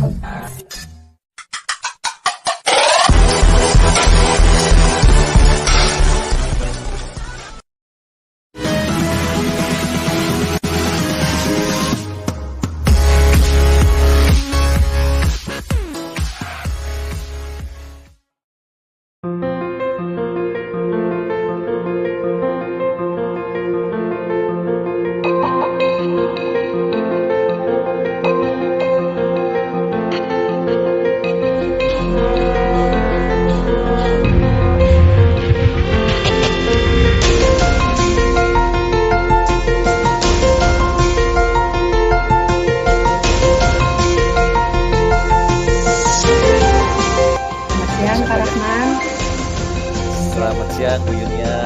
Selamat siang Pak Siapa ya? Rahman. Selamat siang Bu Yunia.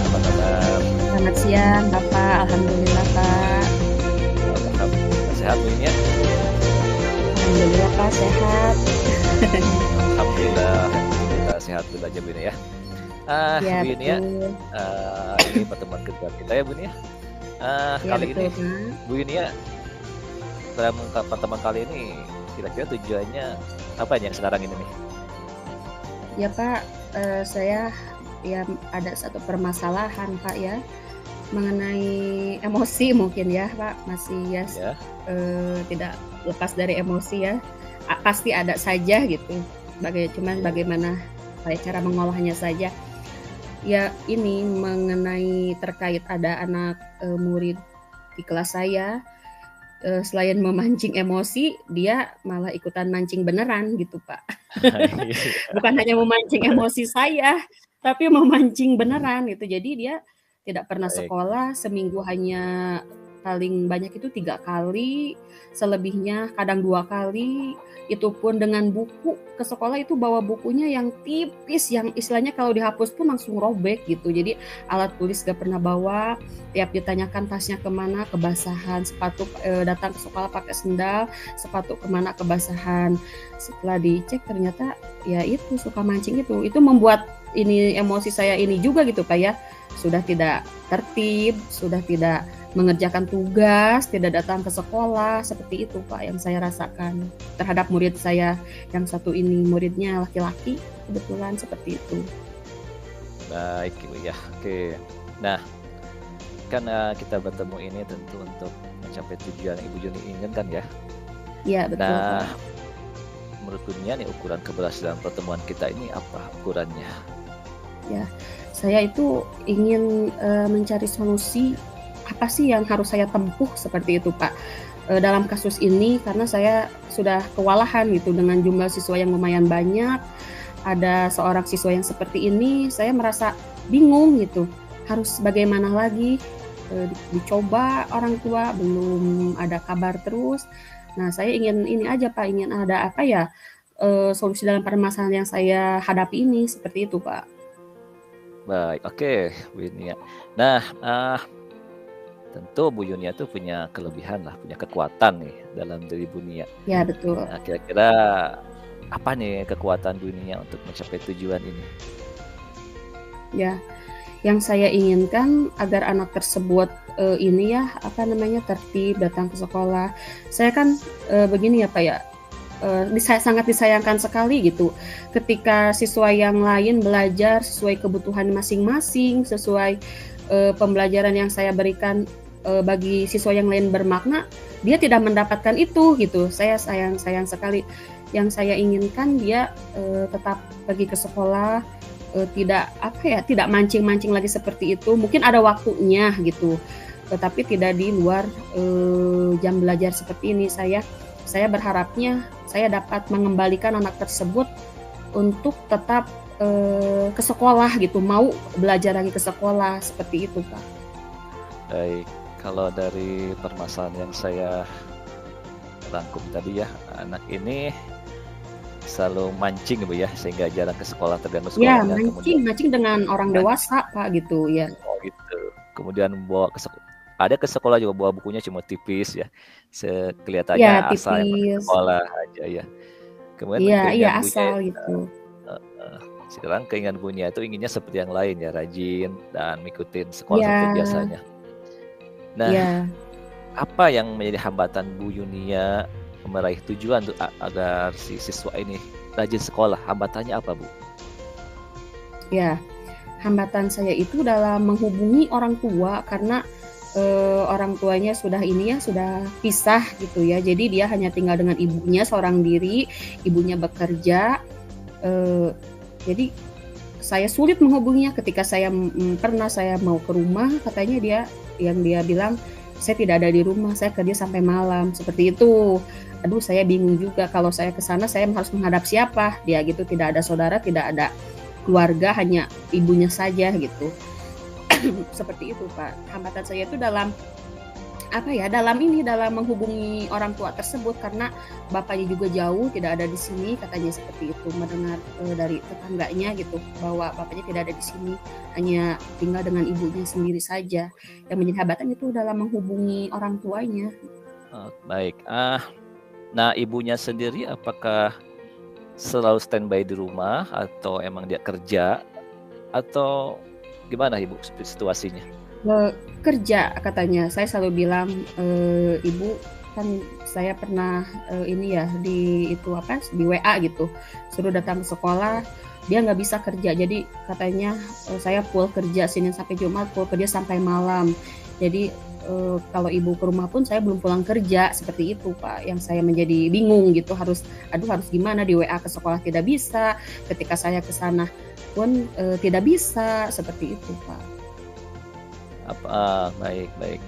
Apa kabar? Selamat siang Bapak. Alhamdulillah Pak. Alhamdulillah sehat Bu Yunia. Alhamdulillah Pak sehat. Alhamdulillah kita sehat dulu aja Bu Yunia ya. Ya Bu Yunia, betul. ini pertemuan kedua kita ya Bu Yunia. Ya Kali betul ini Pak. Bu Yunia, dalam pertemuan kali ini kira-kira tujuannya apa yang sekarang ini nih? Ya Pak, saya ya ada satu permasalahan Pak ya mengenai emosi mungkin ya Pak, masih ya Ya, tidak lepas dari emosi ya. Pasti ada saja gitu. Cuman iya, bagaimana saya cara mengolahnya saja. Ya ini mengenai terkait ada anak murid di kelas saya, selain memancing emosi, dia malah ikutan mancing beneran gitu Pak. iya, Bukan hanya memancing emosi saya, tapi memancing beneran gitu. Jadi dia tidak pernah baik. sekolah, seminggu hanya paling banyak itu 3 kali, selebihnya kadang 2 kali, itu pun dengan buku. Ke sekolah itu bawa bukunya yang tipis, yang istilahnya kalau dihapus pun langsung robek gitu. Jadi alat tulis gak pernah bawa, tiap ditanyakan tasnya kemana, kebasahan, sepatu datang ke sekolah pakai sendal, sepatu kemana kebasahan. Setelah dicek ternyata ya itu suka mancing itu membuat ini emosi saya ini juga gitu Pak ya, sudah tidak tertib, sudah tidak mengerjakan tugas, tidak datang ke sekolah, seperti itu Pak yang saya rasakan terhadap murid saya yang satu ini. Muridnya laki-laki kebetulan seperti itu. Baik Ibu ya. Oke. Nah, kan kita bertemu ini tentu untuk mencapai tujuan yang Ibu Yuni inginkan ya. Ya betul Nah, Pak. menurut dunia nih ukuran keberhasilan pertemuan kita ini apa ukurannya? Ya, saya itu ingin mencari solusi apa sih yang harus saya tempuh seperti itu Pak. Dalam kasus ini karena saya sudah kewalahan gitu dengan jumlah siswa yang lumayan banyak, ada seorang siswa yang seperti ini, saya merasa bingung gitu, harus bagaimana lagi, dicoba orang tua, belum ada kabar terus. Nah, saya ingin ini aja Pak, ingin ada apa ya, solusi dalam permasalahan yang saya hadapi ini, seperti itu Pak. Baik, oke Bu Yunia. Nah, tentu Bu Yunia tuh punya kelebihan lah, punya kekuatan nih dalam diri Bu Yunia. Ya betul. Nah, kira-kira apa nih kekuatan Bu Yunia untuk mencapai tujuan ini? Ya, yang saya inginkan agar anak tersebut ini ya apa namanya tertib datang ke sekolah. Saya kan begini ya Pak ya, sangat disayangkan sekali gitu ketika siswa yang lain belajar sesuai kebutuhan masing-masing, sesuai pembelajaran yang saya berikan bagi siswa yang lain bermakna, dia tidak mendapatkan itu gitu. Saya sayang sekali. Yang saya inginkan dia tetap pergi ke sekolah, tidak apa ya, tidak mancing-mancing lagi seperti itu. Mungkin ada waktunya gitu, tetapi tidak di luar jam belajar seperti ini. Saya berharapnya saya dapat mengembalikan anak tersebut untuk tetap ke sekolah gitu, mau belajar lagi ke sekolah, seperti itu Pak. Baik, kalau dari permasalahan yang saya rangkum tadi ya, anak ini selalu mancing Bu ya, sehingga jarang ke sekolah, terganggu Ya, sekolahnya. Kemudian mancing dengan orang dewasa Pak gitu ya. oh gitu. Kemudian bawa ada ke sekolah juga bawa bukunya cuma tipis ya. Kelihatannya Ya asal yang pergi ke tipis. sekolah aja ya. Kemudian Iya keinginan asal Bunya gitu. sekarang keinginan Bunya itu inginnya seperti yang lain ya, rajin dan ngikutin sekolah seperti Ya, biasanya. Nah, ya. apa yang menjadi hambatan Bu Yunia meraih tujuan tuh agar si siswa ini rajin sekolah? Hambatannya apa, Bu? Ya, hambatan saya itu dalam menghubungi orang tua karena orang tuanya sudah sudah pisah gitu ya. Jadi dia hanya tinggal dengan ibunya seorang diri, ibunya bekerja. Jadi saya sulit menghubunginya ketika pernah saya mau ke rumah, katanya dia bilang saya tidak ada di rumah, saya kerja sampai malam, seperti itu. Aduh, saya bingung juga kalau saya ke sana saya harus menghadap siapa? Dia gitu, tidak ada saudara, tidak ada keluarga, hanya ibunya saja gitu. Seperti itu, Pak. Hambatan saya itu dalam dalam menghubungi orang tua tersebut karena bapaknya juga jauh, tidak ada di sini, katanya seperti itu. Mendengar dari tetangganya gitu bahwa bapaknya tidak ada di sini, hanya tinggal dengan ibunya sendiri saja. Yang menjadi hambatan itu dalam menghubungi orang tuanya. Baik. Nah, ibunya sendiri apakah selalu standby di rumah atau emang dia kerja atau gimana, Ibu, situasinya? Kerja katanya. Saya selalu bilang, Ibu, kan saya pernah di WA gitu, suruh datang ke sekolah, dia nggak bisa kerja. Jadi katanya saya full kerja Senin sampai Jumat, full kerja sampai malam. Jadi kalau ibu ke rumah pun saya belum pulang kerja, seperti itu, Pak. Yang saya menjadi bingung gitu, harus gimana, di WA ke sekolah tidak bisa, ketika saya ke sana pun tidak bisa, seperti itu, Pak. Baik.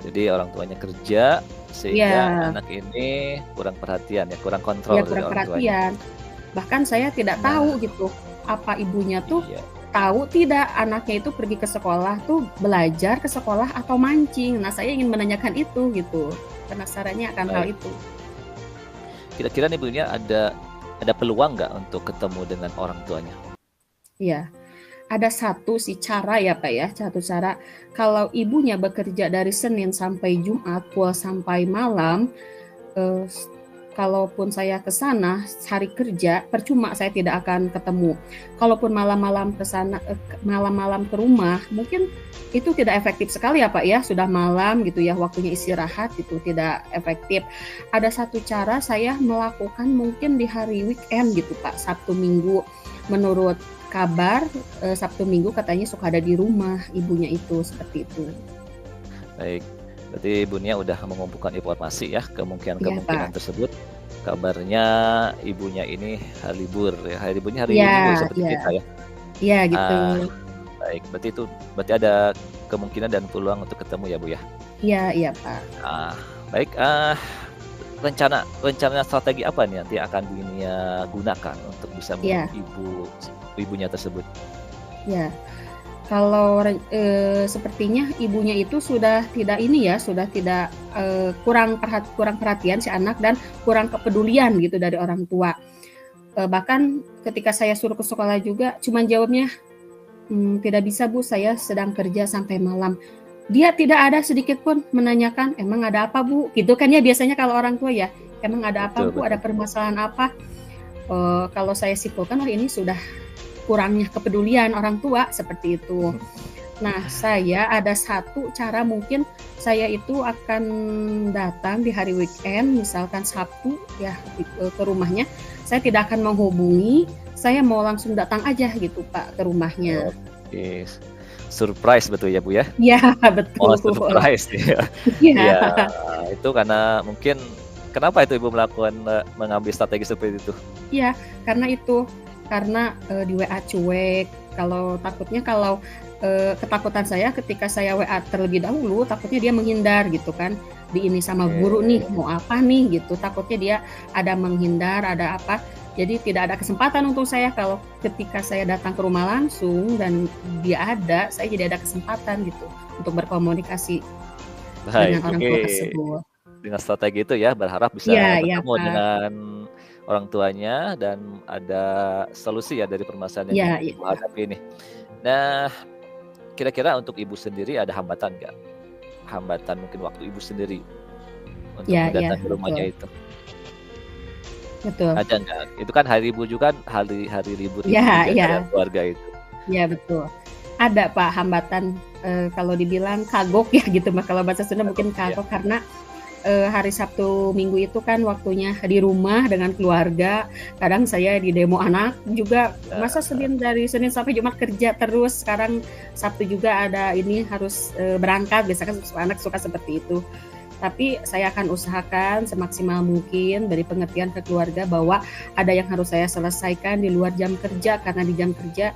Jadi orang tuanya kerja sehingga anak ini kurang perhatian ya, kurang kontrol dari kurang orang perhatian. tuanya. Bahkan saya tidak tahu gitu, apa ibunya tuh tahu tidak anaknya itu pergi ke sekolah tuh belajar ke sekolah atau mancing. Nah, saya ingin menanyakan itu gitu, penasarannya akan hal itu. Kira-kira nih ibunya ada peluang nggak untuk ketemu dengan orang tuanya? Iya, ada satu cara ya, Pak ya, satu cara. Kalau ibunya bekerja dari Senin sampai Jumat, full sampai malam, kalaupun saya ke sana hari kerja, percuma saya tidak akan ketemu. Kalaupun malam-malam ke sana, malam-malam ke rumah, mungkin itu tidak efektif sekali ya, Pak ya. Sudah malam gitu ya, waktunya istirahat gitu, tidak efektif. Ada satu cara saya melakukan mungkin di hari weekend gitu, Pak, Sabtu Minggu. Menurut kabar Sabtu Minggu katanya suka ada di rumah ibunya itu, seperti itu. Baik. Berarti ibunya udah mengumpulkan informasi ya, kemungkinan tersebut. Kabarnya ibunya ini hari libur ya, hari liburnya hari Minggu seperti kita ya. Iya gitu. Baik, berarti ada kemungkinan dan peluang untuk ketemu ya, Bu ya. Iya Pak. Baik, rencana strategi apa nih nanti akan Bunia gunakan untuk bisa menghubungi ibunya tersebut? Ya. Kalau sepertinya ibunya itu sudah tidak kurang perhatian si anak dan kurang kepedulian gitu dari orang tua. Bahkan ketika saya suruh ke sekolah juga, cuman jawabnya tidak bisa, Bu, saya sedang kerja sampai malam. Dia tidak ada sedikit pun menanyakan emang ada apa, Bu, gitu kan ya biasanya kalau orang tua ya, emang ada apa, Bu, ada permasalahan apa. Kalau saya simpulkan ini sudah kurangnya kepedulian orang tua, seperti itu. Nah, saya ada satu cara, mungkin saya itu akan datang di hari weekend, misalkan Sabtu ya, ke rumahnya. Saya tidak akan menghubungi, saya mau langsung datang aja gitu, Pak, ke rumahnya. Oke. Surprise betul ya, Bu ya? Iya, betul. Surprise ya. Iya. Itu karena mungkin kenapa itu Ibu mengambil strategi seperti itu? Iya, karena di WA cuek. Kalau ketakutan saya ketika saya WA terlebih dahulu, takutnya dia menghindar gitu kan. Ini sama guru nih, mau apa nih gitu. Takutnya dia ada menghindar, ada apa. Jadi tidak ada kesempatan untuk saya kalau ketika saya datang ke rumah langsung dan dia ada, saya jadi ada kesempatan gitu untuk berkomunikasi dengan orang tua tersebut. Dengan strategi itu ya, berharap bisa bertemu dengan orang tuanya dan ada solusi ya dari permasalahan yang Ibu hadapi ini. Nah, kira-kira untuk Ibu sendiri ada hambatan nggak? Hambatan mungkin waktu Ibu sendiri untuk datang ke rumahnya itu? Betul. Ada nggak? Itu kan hari Ibu juga kan hari libur keluarga itu. Iya betul. Ada, Pak, hambatan kalau dibilang kagok ya gitu, kalau bahasa Sunda mungkin kagok karena hari Sabtu Minggu itu kan waktunya di rumah dengan keluarga. Kadang saya di demo anak juga, masa dari Senin sampai Jumat kerja terus, sekarang Sabtu juga ada ini harus berangkat, biasanya anak suka seperti itu. Tapi saya akan usahakan semaksimal mungkin beri pengertian ke keluarga bahwa ada yang harus saya selesaikan di luar jam kerja, karena di jam kerja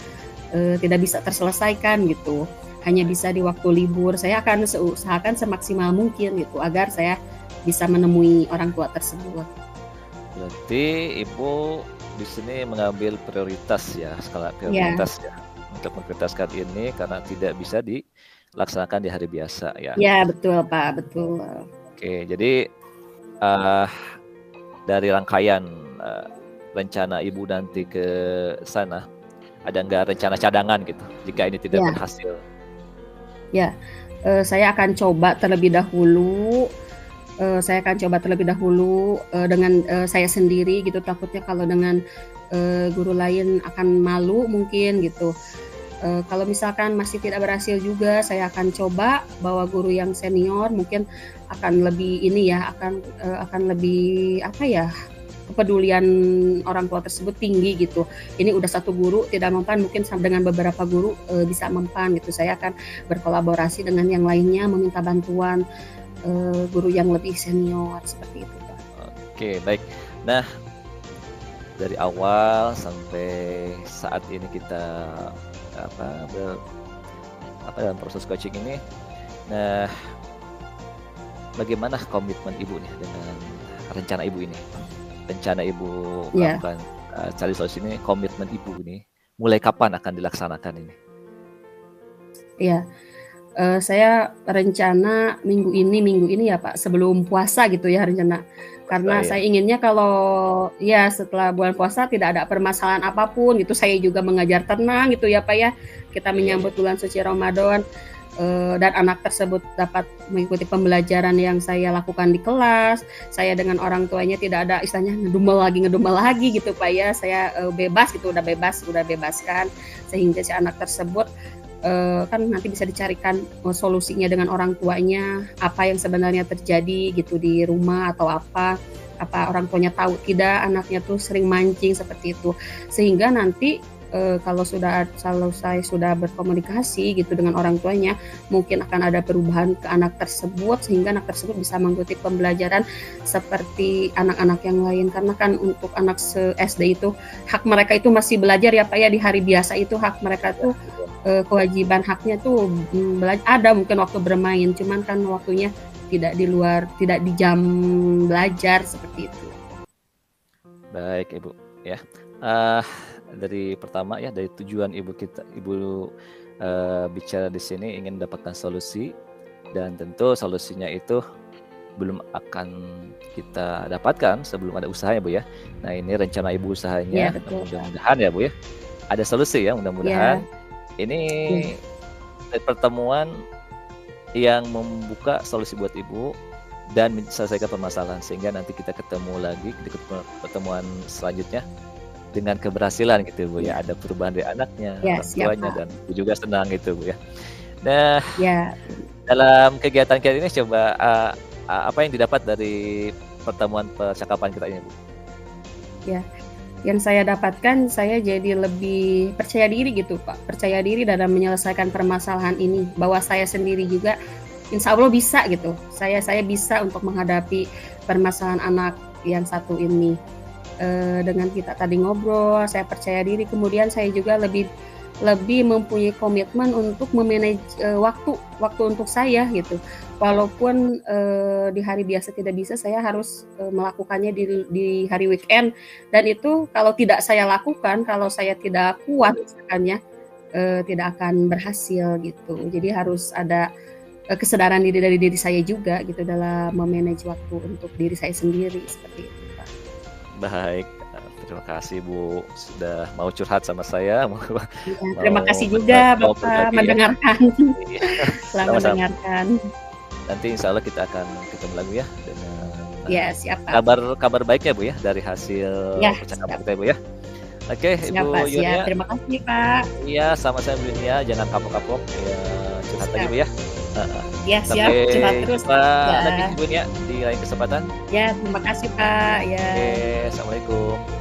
tidak bisa terselesaikan gitu. Hanya bisa di waktu libur. Saya akan usahakan semaksimal mungkin gitu agar saya bisa menemui orang tua tersebut. Berarti Ibu di sini mengambil prioritas ya, skala prioritas ya untuk memprioritaskan ini karena tidak bisa dilaksanakan di hari biasa ya. Ya betul Pak, betul. Oke, jadi dari rangkaian rencana Ibu nanti ke sana, ada nggak rencana cadangan gitu jika ini tidak berhasil? Ya, saya akan coba terlebih dahulu. Dengan saya sendiri gitu, takutnya kalau dengan guru lain akan malu mungkin gitu. Kalau misalkan masih tidak berhasil juga, saya akan coba bawa guru yang senior, mungkin akan lebih akan lebih kepedulian orang tua tersebut tinggi gitu. Ini udah satu guru tidak mempan, mungkin dengan beberapa guru bisa mempan gitu. Saya akan berkolaborasi dengan yang lainnya, meminta bantuan guru yang lebih senior seperti itu Pak. Oke, baik. Nah, dari awal sampai saat ini kita dalam proses coaching ini, nah bagaimana komitmen Ibu nih dengan rencana Ibu ini? Rencana Ibu melakukan cari solusi ini, komitmen Ibu ini mulai kapan akan dilaksanakan ini? Iya, saya rencana minggu ini ya Pak, sebelum puasa gitu ya rencana. Karena saya inginnya kalau setelah bulan puasa tidak ada permasalahan apapun gitu. Saya juga mengajar tenang gitu ya Pak ya. Kita menyambut bulan suci Ramadan dan anak tersebut dapat mengikuti pembelajaran yang saya lakukan di kelas. Saya dengan orang tuanya tidak ada istilahnya ngedumel lagi gitu Pak ya. Saya bebas gitu, udah bebaskan sehingga si anak tersebut kan nanti bisa dicarikan solusinya dengan orang tuanya, apa yang sebenarnya terjadi gitu di rumah atau apa orang tuanya tahu tidak anaknya tuh sering mancing seperti itu, sehingga nanti kalau saya sudah berkomunikasi gitu dengan orang tuanya, mungkin akan ada perubahan ke anak tersebut sehingga anak tersebut bisa mengikuti pembelajaran seperti anak-anak yang lain. Karena kan untuk anak SD itu hak mereka itu masih belajar ya Pak ya, di hari biasa itu hak mereka tuh kewajiban haknya tuh ada mungkin waktu bermain, cuman kan waktunya tidak di jam belajar seperti itu. Baik Ibu ya. Dari pertama ya, dari tujuan Ibu bicara di sini ingin mendapatkan solusi, dan tentu solusinya itu belum akan kita dapatkan sebelum ada usaha ya Bu ya. Nah ini rencana Ibu usahanya, mudah-mudahan ya Bu ya ada solusi ya, mudah-mudahan ini pertemuan yang membuka solusi buat Ibu dan menyelesaikan permasalahan, sehingga nanti kita ketemu lagi di pertemuan selanjutnya dengan keberhasilan gitu Bu ya, ada perubahan dari anaknya, orang tuanya, dan Ibu juga senang gitu Bu ya. Nah, dalam kegiatan kita ini coba apa yang didapat dari pertemuan percakapan kita ini Bu? Ya, yang saya dapatkan, saya jadi lebih percaya diri gitu Pak, percaya diri dalam menyelesaikan permasalahan ini, bahwa saya sendiri juga insya Allah bisa gitu, saya bisa untuk menghadapi permasalahan anak yang satu ini. Dengan kita tadi ngobrol, saya percaya diri, kemudian saya juga lebih mempunyai komitmen untuk memanage waktu untuk saya gitu. Walaupun di hari biasa tidak bisa, saya harus melakukannya di hari weekend, dan itu kalau tidak saya lakukan, kalau saya tidak kuat misalkannya, tidak akan berhasil gitu. Jadi harus ada kesadaran diri dari diri saya juga gitu dalam memanage waktu untuk diri saya sendiri seperti itu Pak. Baik, terima kasih Bu sudah mau curhat sama saya. Terima kasih juga Bapak mendengarkan. Selamat mendengarkan. Nanti insya Allah kita akan ketemu lagi ya dengan siap, kabar baiknya Bu ya dari hasil percakapan kita Bu ya. Oke, Ibu Yunia. Terima kasih Pak. Iya, sama saya Bu Yunia, jangan kapok-kapok ya, curhat lagi Bu ya. Ya siap, curhat terus. Jumpa lagi Bun ya, di lain kesempatan. Ya, terima kasih Pak, ya. Oke, assalamualaikum.